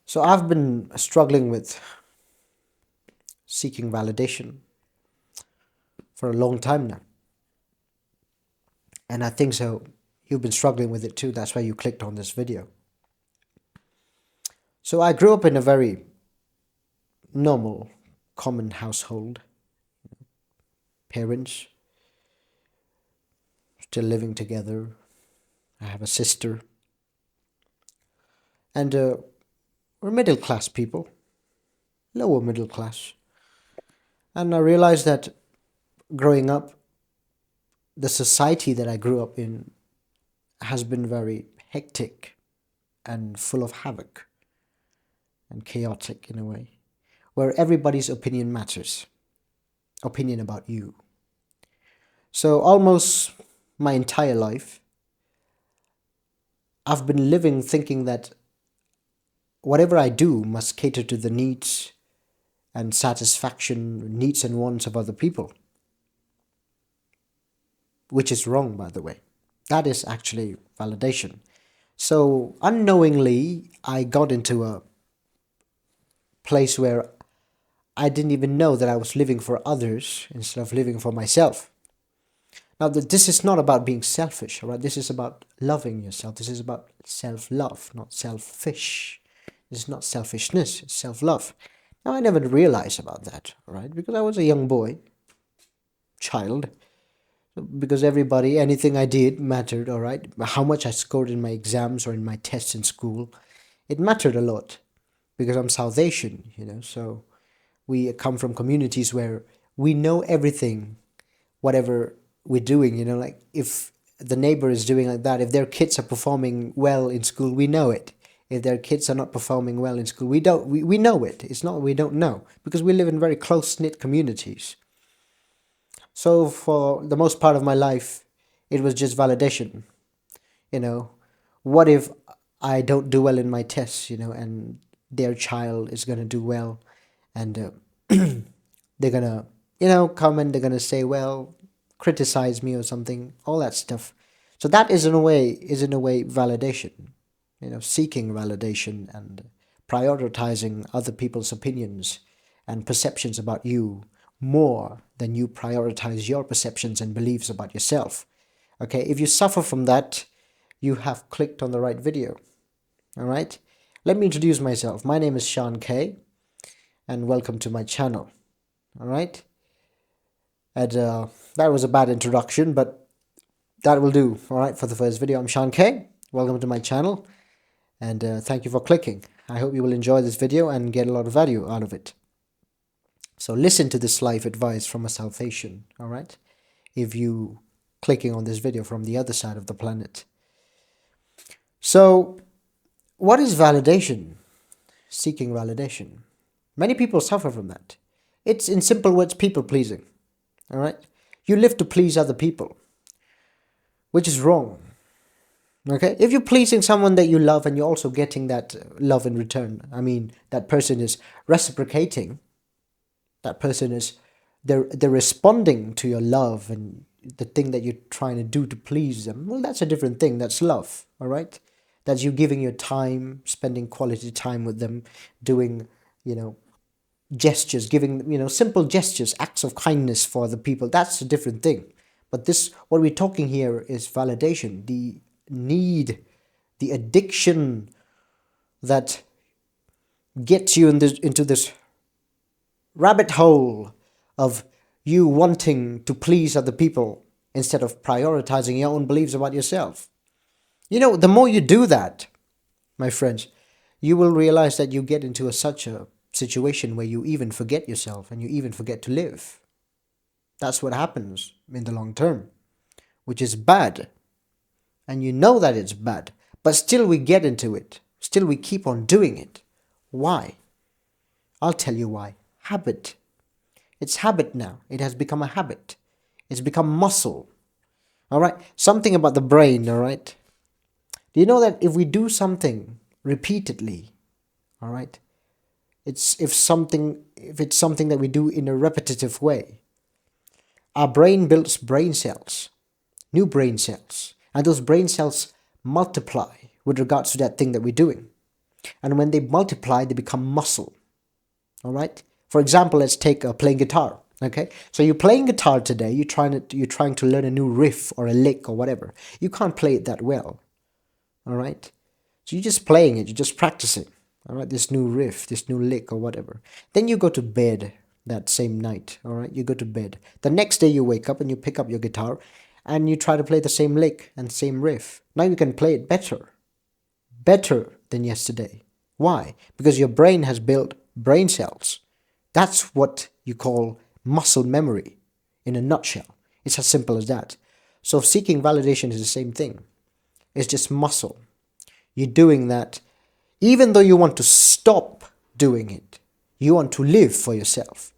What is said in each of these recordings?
So I've been struggling with seeking validation for a long time now. And I think so you've been struggling with it too. That's why you clicked on this video. So I grew up in a very normal, common household. Parents still living together. I have a sister. And we're middle class people, lower middle class. And I realized that growing up, the society that I grew up in has been very hectic and full of havoc and chaotic in a way, where everybody's opinion matters, opinion about you. So almost my entire life, I've been living thinking that whatever I do must cater to the needs and satisfaction, needs and wants of other people, which is wrong, by the way. That is actually validation. So unknowingly, I got into a place where I didn't even know that I was living for others instead of living for myself. Now, this is not about being selfish, all right? This is about loving yourself. This is about self-love, not selfish. This is not selfishness, it's self-love. Now, I never realized about that, all right? Because I was a young boy, child, because everybody, anything I did mattered, all right? How much I scored in my exams or in my tests in school, it mattered a lot because I'm South Asian, so we come from communities where we know everything, whatever we're doing, like if the neighbor is doing like that, if their kids are performing well in school, we know it. If their kids are not performing well in school, we know it. It's not we don't know because we live in very close-knit communities. So for the most part of my life, it was just validation. You know, what if I don't do well in my tests, and their child is going to do well and they're going to, come and they're going to say, well, criticize me or something, all that stuff. So that is in a way validation, seeking validation and prioritizing other people's opinions and perceptions about you more than you prioritize your perceptions and beliefs about yourself. Okay, if you suffer from that, you have clicked on the right video. All right, let me introduce myself. My name is Sean K, and welcome to my channel. All right, and that was a bad introduction, but that will do. All right, for the first video, I'm Sean K. Welcome to my channel, and thank you for clicking. I hope you will enjoy this video and get a lot of value out of it. So listen to this life advice from a South Asian, all right? If you clicking on this video from the other side of the planet. So what is validation? Seeking validation. Many people suffer from that. It's, in simple words, people pleasing, all right? You live to please other people, which is wrong. Okay, if you're pleasing someone that you love and you're also getting that love in return, I mean, that person is reciprocating, that person is, they're responding to your love and the thing that you're trying to do to please them, well, that's a different thing. That's love, all right? That's you giving your time, spending quality time with them, doing, gestures, giving, simple gestures, acts of kindness for the people. That's a different thing. But this, what we're talking here is validation, the need, the addiction that gets you into this rabbit hole of you wanting to please other people instead of prioritizing your own beliefs about yourself. The more you do that, my friends, you will realize that you get into such a situation where you even forget yourself and you even forget to live. That's what happens in the long term, which is bad. And you know that it's bad, but still we get into it. Still we keep on doing it. Why? I'll tell you why. Habit. It's habit now. It has become a habit. It's become muscle. All right? Something about the brain, all right? Do you know that if we do something repeatedly, all right, if it's something that we do in a repetitive way, our brain builds brain cells, new brain cells, and those brain cells multiply with regards to that thing that we're doing. And when they multiply, they become muscle. All right. For example, let's take playing guitar. Okay. So you're playing guitar today. You're trying to learn a new riff or a lick or whatever. You can't play it that well. All right. So you're just playing it. You're just practicing. All right. This new riff, this new lick or whatever. Then you go to bed that same night. All right. You go to bed. The next day you wake up and you pick up your guitar and you try to play the same lick and same riff. Now you can play it better than yesterday. Why? Because your brain has built brain cells. That's what you call muscle memory in a nutshell. It's as simple as that. So seeking validation is the same thing. It's just muscle. You're doing that even though you want to stop doing it. You want to live for yourself.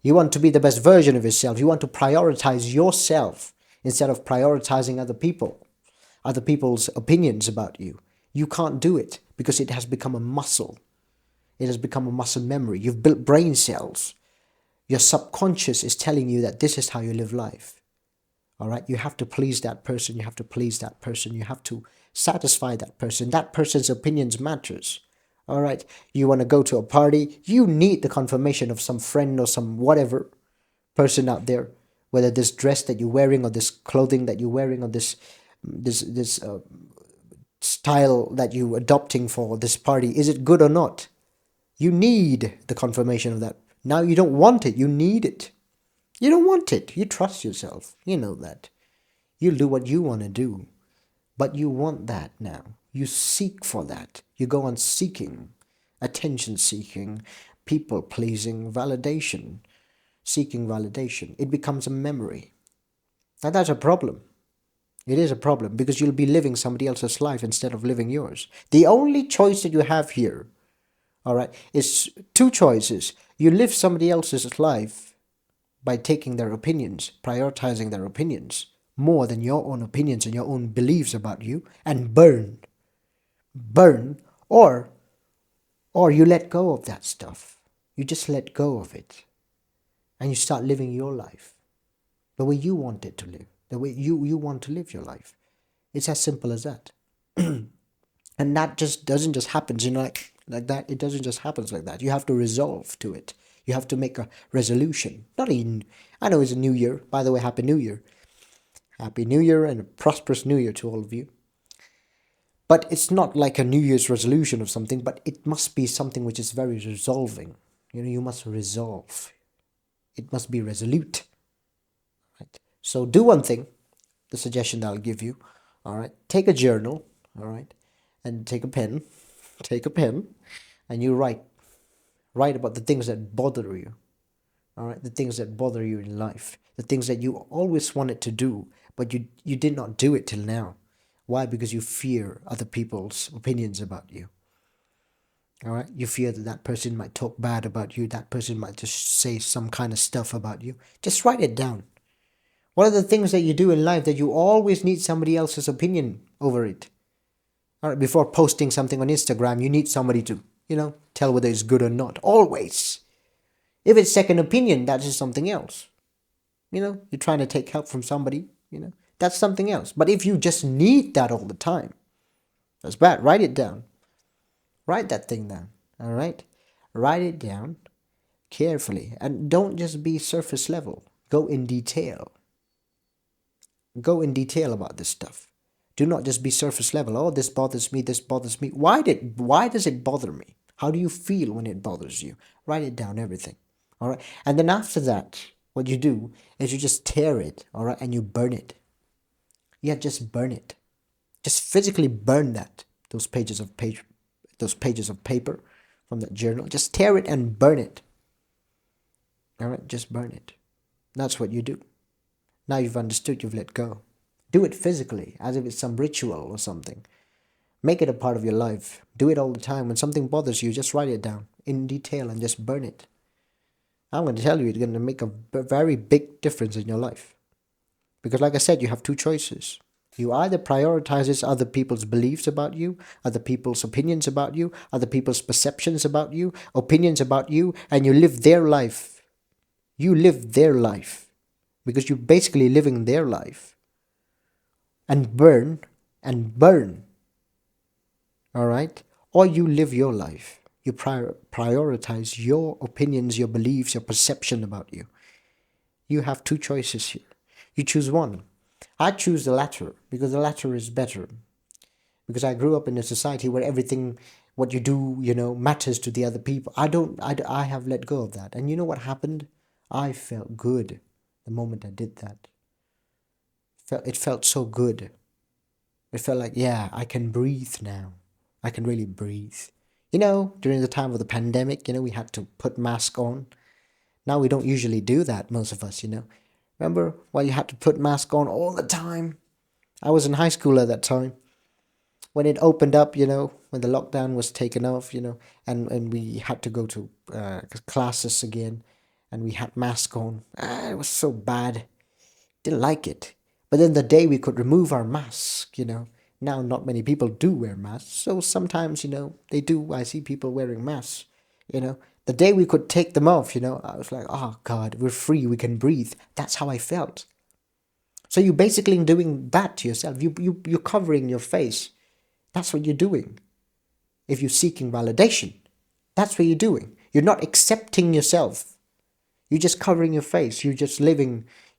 You want to be the best version of yourself. You want to prioritize yourself instead of prioritizing other people, other people's opinions about you. You can't do it because it has become a muscle. It has become a muscle memory. You've built brain cells. Your subconscious is telling you that this is how you live life. All right? You have to please that person. You have to please that person. You have to satisfy that person. That person's opinions matters. All right? You want to go to a party. You need the confirmation of some friend or some whatever person out there, whether this dress that you're wearing or this clothing that you're wearing or this style that you're adopting for this party, is it good or not? You need the confirmation of that. Now you don't want it, you need it. You don't want it, you trust yourself, you know that. You'll do what you want to do, but you want that now. You seek for that. You go on seeking, attention seeking, people pleasing, validation, seeking validation. It becomes a memory. Now that's a problem. It is a problem because you'll be living somebody else's life instead of living yours. The only choice that you have here, all right, is two choices. You live somebody else's life by taking their opinions, prioritizing their opinions more than your own opinions and your own beliefs about you, and burn, or you let go of that stuff. You just let go of it, and you start living your life the way you want it to live, the way you want to live your life. It's as simple as that. And that just doesn't just happen, like that. It doesn't just happen like that. You have to resolve to it. You have to make a resolution. Not even, I know it's a new year. By the way, Happy New Year. Happy New Year and a prosperous New Year to all of you. But it's not like a New Year's resolution of something, but it must be something which is very resolving. You must resolve. It must be resolute. Right? So do one thing, the suggestion that I'll give you. All right. Take a journal. All right. And take a pen. And you write about the things that bother you. All right. The things that bother you in life. The things that you always wanted to do, but you did not do it till now. Why? Because you fear other people's opinions about you. All right. You fear that person might talk bad about you. That person might just say some kind of stuff about you. Just write it down. What are the things that you do in life that you always need somebody else's opinion over it? All right. Before posting something on Instagram, you need somebody to, tell whether it's good or not. Always. If it's second opinion, that is something else. You're trying to take help from somebody, that's something else. But if you just need that all the time, that's bad. Write it down. Write that thing down. All right? Write it down carefully. And don't just be surface level. Go in detail. Go in detail about this stuff. Do not just be surface level. Oh, this bothers me. This bothers me. Why does it bother me? How do you feel when it bothers you? Write it down, everything. All right? And then after that, what you do is you just tear it, all right, and you burn it. Yeah, just burn it. Just physically burn those pages of paper from that journal. Just tear it and burn it. All right, just burn it. That's what you do. Now you've understood, you've let go. Do it physically, as if it's some ritual or something. Make it a part of your life. Do it all the time. When something bothers you, just write it down in detail and just burn it. I'm going to tell you, it's going to make a very big difference in your life. Because like I said, you have two choices. You either prioritize other people's beliefs about you, other people's opinions about you, other people's perceptions about you, opinions about you, and you live their life. You live their life. Because you're basically living their life. And burn. All right? or you live your life. You prioritize your opinions, your beliefs, your perception about you. You have two choices here. You choose one. I choose the latter because the latter is better. Because I grew up in a society where everything, what you do, matters to the other people. I have let go of that. And you know what happened? I felt good the moment I did that. It felt so good. It felt like, yeah, I can breathe now. I can really breathe. During the time of the pandemic, we had to put mask on. Now we don't usually do that, most of us. Remember while you had to put mask on all the time? I was in high school at that time. When it opened up, when the lockdown was taken off, and we had to go to classes again, and we had mask on. It was so bad. Didn't like it. But then the day we could remove our mask, now not many people do wear masks. So sometimes, they do. I see people wearing masks, The day we could take them off, I was like, oh God, we're free, we can breathe. That's how I felt. So you're basically doing that to yourself. You're covering your face. That's what you're doing. If you're seeking validation, that's what you're doing. You're not accepting yourself. You're just covering your face. You're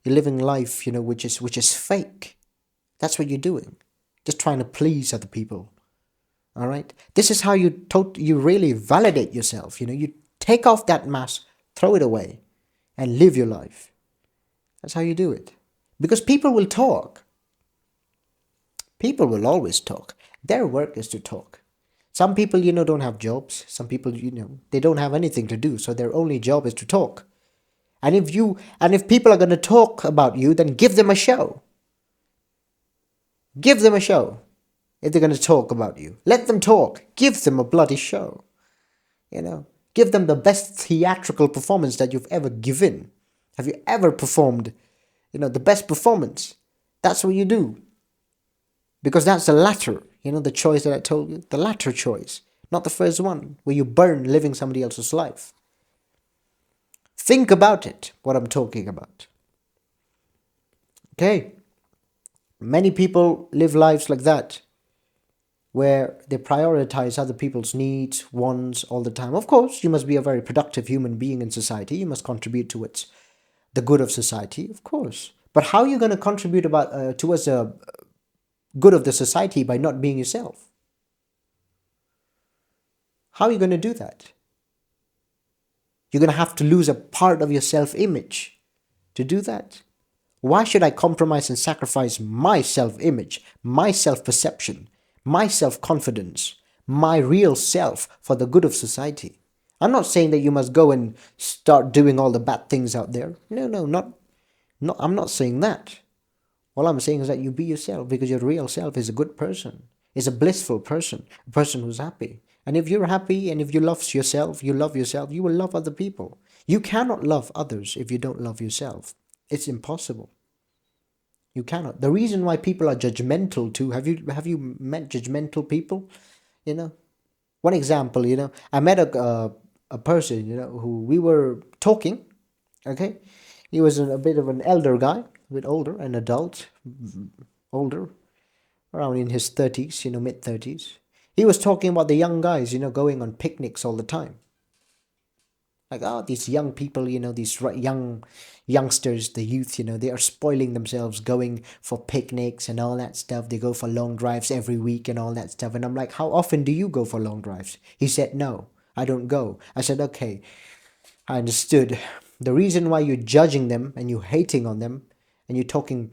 living life, which is fake. That's what you're doing. Just trying to please other people. All right? This is how you really validate yourself. You take off that mask, throw it away, and live your life. That's how you do it. Because people will talk. People will always talk. Their work is to talk. Some people, don't have jobs. Some people, they don't have anything to do. So their only job is to talk. And if people are going to talk about you, then give them a show. Give them a show. If they're going to talk about you, let them talk. Give them a bloody show. Give them the best theatrical performance that you've ever given. Have you ever performed, the best performance? That's what you do. Because that's the latter, the choice that I told you, the latter choice, not the first one, where you burn living somebody else's life. Think about it, what I'm talking about. Okay? Many people live lives like that, where they prioritize other people's needs, wants all the time. Of course, you must be a very productive human being in society. You must contribute towards the good of society, of course. But how are you going to contribute towards the good of the society by not being yourself? How are you going to do that? You're going to have to lose a part of your self-image to do that. Why should I compromise and sacrifice my self-image, my self-perception, my self-confidence, my real self for the good of society? I'm not saying that you must go and start doing all the bad things out there. No, I'm not saying that. All I'm saying is that you be yourself, because your real self is a good person, is a blissful person, a person who's happy. And if you're happy and if you love yourself, you will love other people. You cannot love others if you don't love yourself. It's impossible. You cannot. The reason why people are judgmental too, have you met judgmental people? One example, I met a person, who we were talking, okay? He was a bit of an elder guy, a bit older, an adult, older, around in his 30s, mid-30s. He was talking about the young guys, going on picnics all the time. Like, these young people, these youngsters, the youth, they are spoiling themselves going for picnics and all that stuff. They go for long drives every week and all that stuff. And I'm like, how often do you go for long drives? He said, no, I don't go. I said, okay, I understood. The reason why you're judging them and you're hating on them and you're talking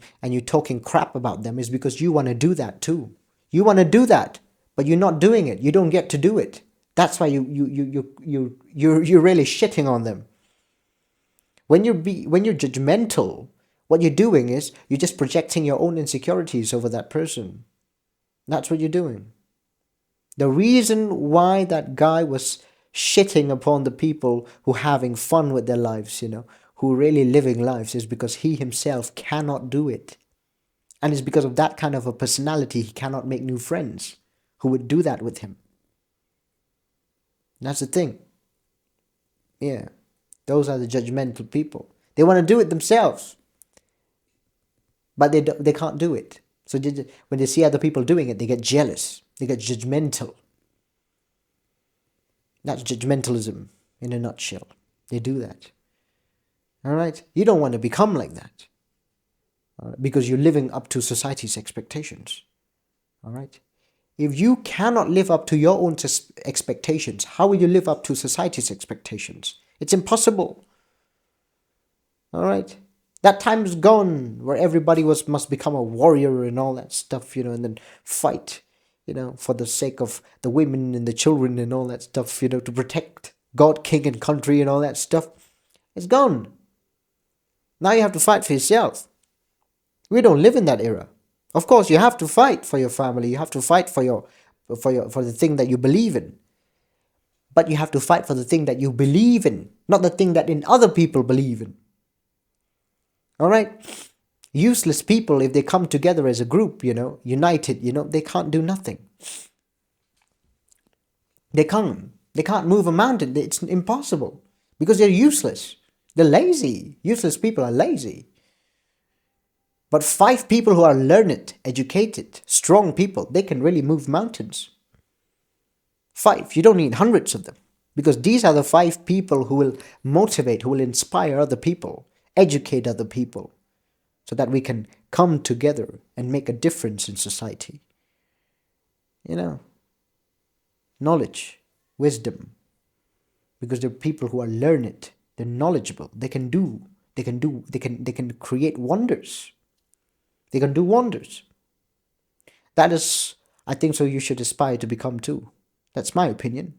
crap about them is because you want to do that too. You want to do that, but you're not doing it. You don't get to do it. That's why you're really shitting on them. When you're judgmental, what you're doing is you're just projecting your own insecurities over that person. That's what you're doing. The reason why that guy was shitting upon the people who are having fun with their lives, who are really living lives, is because he himself cannot do it. And it's because of that kind of a personality he cannot make new friends who would do that with him. That's the thing. Yeah. Those are the judgmental people. They want to do it themselves, but they can't do it. So when they see other people doing it, they get jealous. They get judgmental. That's judgmentalism in a nutshell. They do that. All right? You don't want to become like that, because you're living up to society's expectations. All right? If you cannot live up to your own expectations, how will you live up to society's expectations? It's impossible. All right? That time's gone where everybody must become a warrior and all that stuff, and then fight, for the sake of the women and the children and all that stuff, to protect God, king, and country and all that stuff. It's gone. Now you have to fight for yourself. We don't live in that era. Of course, you have to fight for your family. You have to fight for the thing that you believe in. But you have to fight for the thing that you believe in, not the thing that in other people believe in. All right? Useless people, if they come together as a group, united, they can't do nothing. They can't. They can't move a mountain. It's impossible because they're useless. They're lazy. Useless people are lazy. But 5 people who are learned, educated, strong people, they can really move mountains. 5. You don't need hundreds of them, because these are the 5 people who will motivate, who will inspire other people, educate other people, so that we can come together and make a difference in society. Knowledge, wisdom, because they're people who are learned, they're knowledgeable, they can create wonders. They can do wonders. That is, I think so, you should aspire to become too. That's my opinion.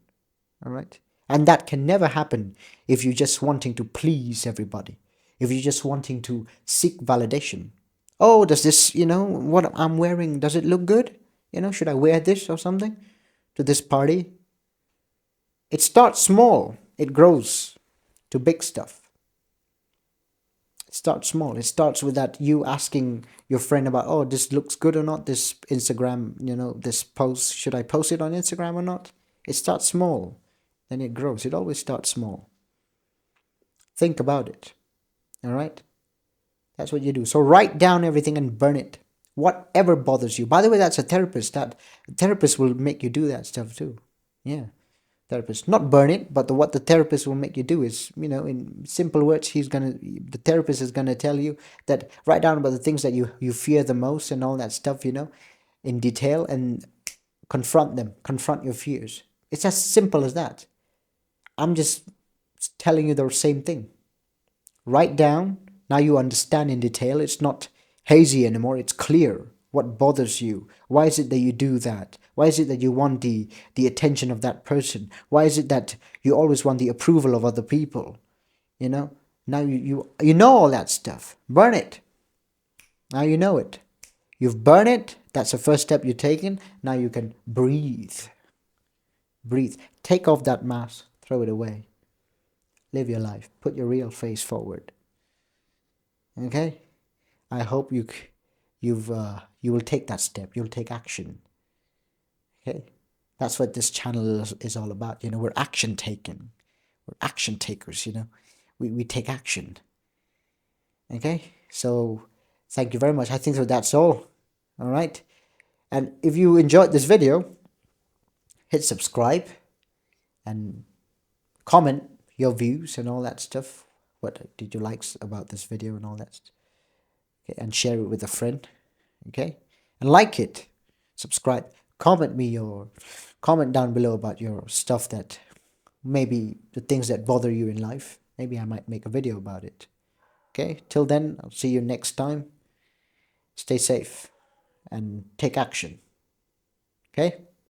All right? And that can never happen if you're just wanting to please everybody. If you're just wanting to seek validation. Oh, does this, what I'm wearing, does it look good? Should I wear this or something to this party? It starts small. It grows to big stuff. It starts small. It starts with that you asking your friend about, oh, this looks good or not, this Instagram, this post, should I post it on Instagram or not? It starts small, then it grows. It always starts small. Think about it. All right? That's what you do. So write down everything and burn it. Whatever bothers you. By the way, that's a therapist. That therapist will make you do that stuff too. Yeah. Therapist, not burn it, but what the therapist will make you do is, in simple words, the therapist is gonna tell you that write down about the things that you fear the most and all that stuff, in detail, and confront them, confront your fears. It's as simple as that. I'm just telling you the same thing. Write down. Now you understand in detail. It's not hazy anymore. It's clear. What bothers you? Why is it that you do that? Why is it that you want the attention of that person? Why is it that you always want the approval of other people? Now you know all that stuff. Burn it. Now you know it. You've burned it. That's the first step you've taken. Now you can breathe. Breathe. Take off that mask. Throw it away. Live your life. Put your real face forward. Okay? I hope you will take that step. You'll take action. Okay? That's what this channel is all about. We're action taking. We're action takers, We take action. Okay? So thank you very much. I think so that's all. All right? And if you enjoyed this video, hit subscribe and comment your views and all that stuff. What did you like about this video and all that stuff? Okay, and share it with a friend. Okay? And like it. Subscribe. Comment down below about your stuff, that maybe the things that bother you in life. Maybe I might make a video about it. Okay? Till then, I'll see you next time. Stay safe and take action. Okay?